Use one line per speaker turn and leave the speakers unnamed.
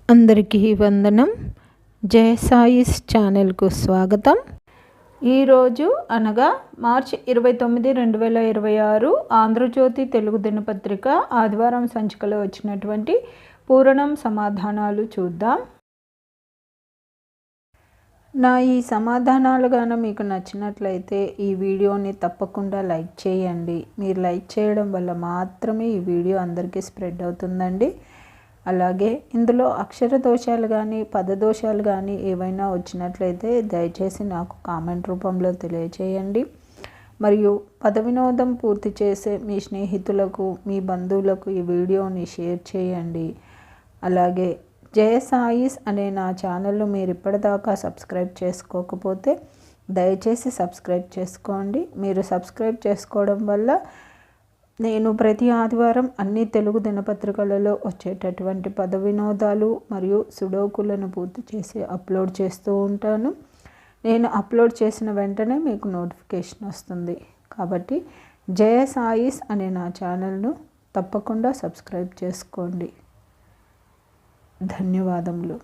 అందరికీ వందనం. జయ సాయిస్ ఛానల్కు స్వాగతం. ఈరోజు అనగా మార్చి 29, 2026 ఆంధ్రజ్యోతి తెలుగు దినపత్రిక ఆదివారం సంచికలో వచ్చినటువంటి పూరణం సమాధానాలు చూద్దాం. నా ఈ సమాధానాలు గాన మీకు నచ్చినట్లయితే ఈ వీడియోని తప్పకుండా లైక్ చేయండి. మీరు లైక్ చేయడం వల్ల మాత్రమే ఈ వీడియో అందరికీ స్ప్రెడ్ అవుతుందండి. అలాగే ఇందులో అక్షర దోషాలు కానీ పదదోషాలు కానీ ఏవైనా వచ్చినట్లయితే దయచేసి నాకు కామెంట్ రూపంలో తెలియచేయండి. మరియు పద వినోదం పూర్తి చేసే మీ స్నేహితులకు, మీ బంధువులకు ఈ వీడియోని షేర్ చేయండి. అలాగే జయ సాయిస్ అనే నా ఛానల్ను మీరు ఇప్పటిదాకా సబ్స్క్రైబ్ చేసుకోకపోతే దయచేసి సబ్స్క్రైబ్ చేసుకోండి. మీరు సబ్స్క్రైబ్ చేసుకోవడం వల్ల నేను ప్రతి ఆదివారం అన్ని తెలుగు దినపత్రికలలో వచ్చేటటువంటి పద వినోదాలు మరియు సుడోకులను పూర్తి చేసి అప్లోడ్ చేస్తూ ఉంటాను. నేను అప్లోడ్ చేసిన వెంటనే మీకు నోటిఫికేషన్ వస్తుంది. కాబట్టి జయ సాయిస్ అనే నా ఛానల్ను తప్పకుండా సబ్స్క్రైబ్ చేసుకోండి. ధన్యవాదములు.